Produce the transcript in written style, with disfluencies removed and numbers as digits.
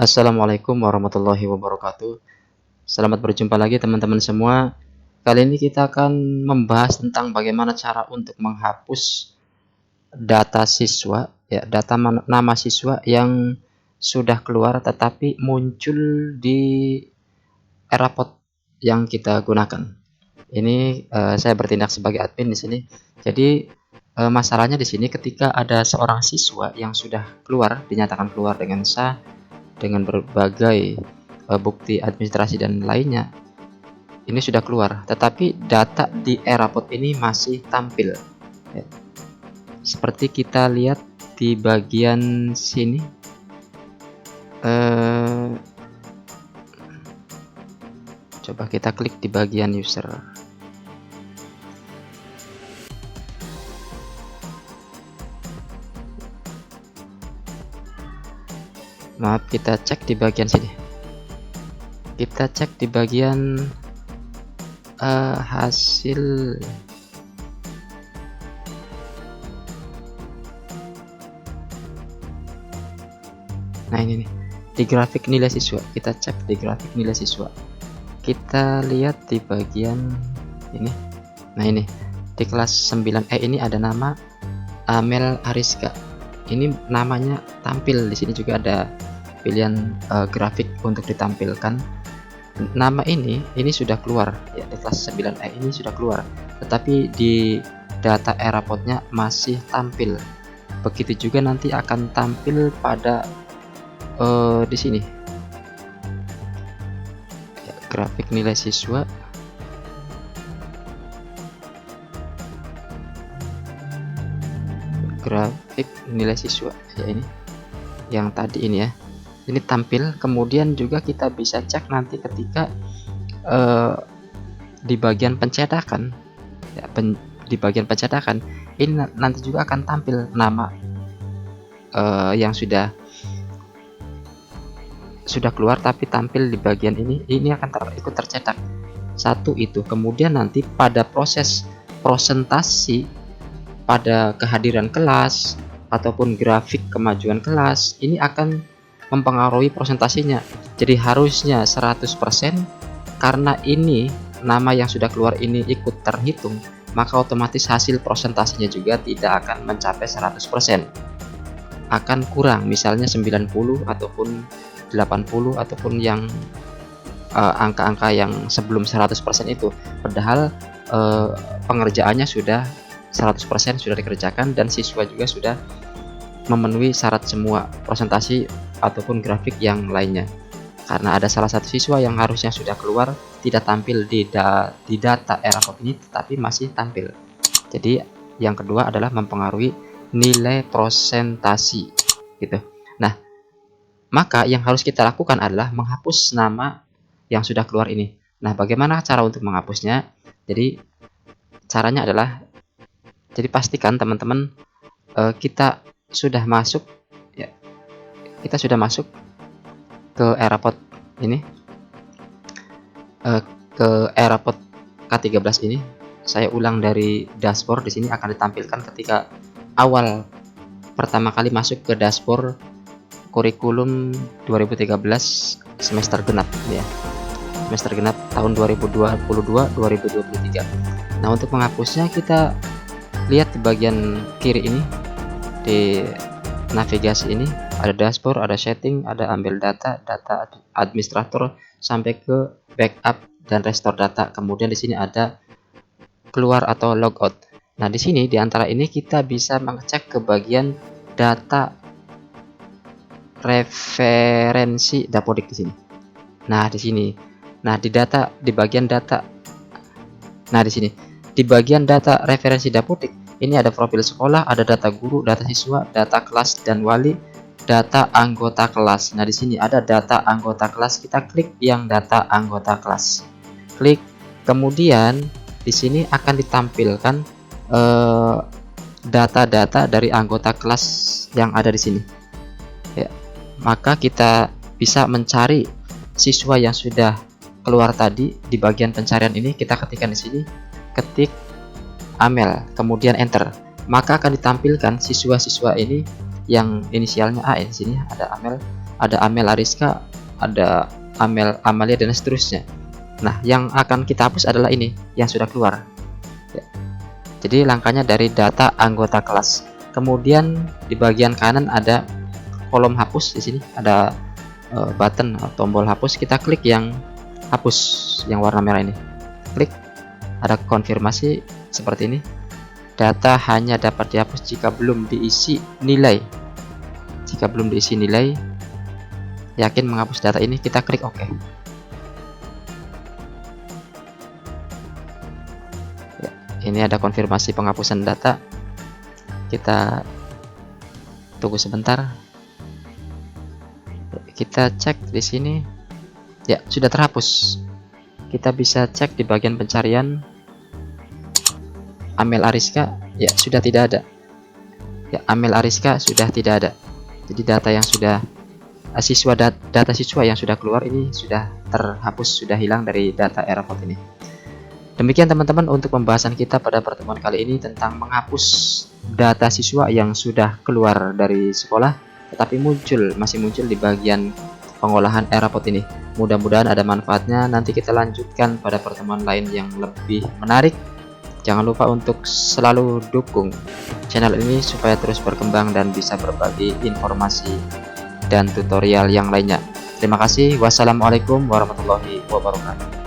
Assalamualaikum warahmatullahi wabarakatuh. Selamat berjumpa lagi teman-teman semua. Kali ini kita akan membahas tentang bagaimana cara untuk menghapus data siswa, data nama siswa yang sudah keluar tetapi muncul di rapot yang kita gunakan. Ini saya bertindak sebagai admin di sini. Jadi masalahnya di sini ketika ada seorang siswa yang sudah keluar, dinyatakan keluar dengan sah, dengan berbagai bukti administrasi dan lainnya, ini sudah keluar, tetapi data di e-rapot ini masih tampil. Seperti kita lihat di bagian sini, coba kita klik di bagian user. Maaf, kita cek di bagian sini. Kita cek di bagian hasil. Nah, ini nih, di grafik nilai siswa. Kita cek di grafik nilai siswa. Kita lihat di bagian ini. Nah, ini di kelas 9E ini ada nama Amel Ariska. Ini namanya tampil di sini, juga ada pilihan grafik untuk ditampilkan. Nama ini sudah keluar ya, di kelas 9E ini sudah keluar, tetapi di data e-rapotnya masih tampil. Begitu juga nanti akan tampil pada di sini ya, grafik nilai siswa. Grafik nilai siswa ya, ini yang tadi ini ya, ini tampil. Kemudian juga kita bisa cek nanti ketika di bagian pencetakan ya, di bagian pencetakan ini nanti juga akan tampil nama yang sudah keluar, tapi tampil di bagian ini akan ikut tercetak satu itu. Kemudian nanti pada proses presentasi, pada kehadiran kelas ataupun grafik kemajuan kelas, ini akan mempengaruhi presentasinya. Jadi harusnya 100%, karena ini nama yang sudah keluar ini ikut terhitung, maka otomatis hasil presentasinya juga tidak akan mencapai 100%. Akan kurang, misalnya 90 ataupun 80 ataupun yang angka-angka yang sebelum 100% itu. Padahal pengerjaannya sudah 100% sudah dikerjakan dan siswa juga sudah memenuhi syarat semua presentasi ataupun grafik yang lainnya. Karena ada salah satu siswa yang harusnya sudah keluar tidak tampil di data e-rapot ini, tetapi masih tampil. Jadi yang kedua adalah mempengaruhi nilai presentasi gitu. Nah, maka yang harus kita lakukan adalah menghapus nama yang sudah keluar ini. Nah, bagaimana cara untuk menghapusnya? Jadi caranya adalah, jadi pastikan teman-teman kita sudah masuk ya, kita sudah masuk ke e-rapot ini, ke e-rapot K13 ini. Saya ulang dari dashboard. Di sini akan ditampilkan ketika awal pertama kali masuk ke dashboard kurikulum 2013 semester genap ya, semester genap tahun 2022-2023. Nah, untuk menghapusnya kita lihat di bagian kiri ini, di navigasi ini ada dashboard, ada setting, ada ambil data, data administrator, sampai ke backup dan restore data. Kemudian di sini ada keluar atau logout. Nah, di sini di antara ini kita bisa mengecek ke bagian data referensi Dapodik di sini. Nah, di sini. Nah, di data, di bagian data. Nah, di sini. Di bagian data referensi Dapodik, ini ada profil sekolah, ada data guru, data siswa, data kelas dan wali, data anggota kelas. Nah, di sini ada data anggota kelas. Kita klik yang data anggota kelas. Klik. Kemudian di sini akan ditampilkan data-data dari anggota kelas yang ada di sini. Ya. Maka kita bisa mencari siswa yang sudah keluar tadi. Di bagian pencarian ini kita ketikkan di sini, ketik Amel, kemudian enter, maka akan ditampilkan siswa-siswa ini yang inisialnya A. Di sini ada Amel, ada Amel Ariska, ada Amel Amalia dan seterusnya. Nah, yang akan kita hapus adalah ini yang sudah keluar. Ya. Jadi langkahnya dari data anggota kelas. Kemudian di bagian kanan ada kolom hapus. Di sini ada button atau tombol hapus. Kita klik yang hapus yang warna merah ini. Klik, ada konfirmasi seperti ini. Data hanya dapat dihapus jika belum diisi nilai. Jika belum diisi nilai, yakin menghapus data ini, kita klik OK. Ya, ini ada konfirmasi penghapusan data. Kita tunggu sebentar. Kita cek di sini. Ya, sudah terhapus. Kita bisa cek di bagian pencarian Amel Ariska, ya sudah tidak ada. Ya, Amel Ariska sudah tidak ada. Jadi data yang sudah data siswa yang sudah keluar ini sudah terhapus, sudah hilang dari data Aerofot ini. Demikian teman-teman untuk pembahasan kita pada pertemuan kali ini tentang menghapus data siswa yang sudah keluar dari sekolah tetapi masih muncul di bagian pengolahan Aerofot ini. Mudah-mudahan ada manfaatnya. Nanti kita lanjutkan pada pertemuan lain yang lebih menarik. Jangan lupa untuk selalu dukung channel ini supaya terus berkembang dan bisa berbagi informasi dan tutorial yang lainnya. Terima kasih. Wassalamualaikum warahmatullahi wabarakatuh.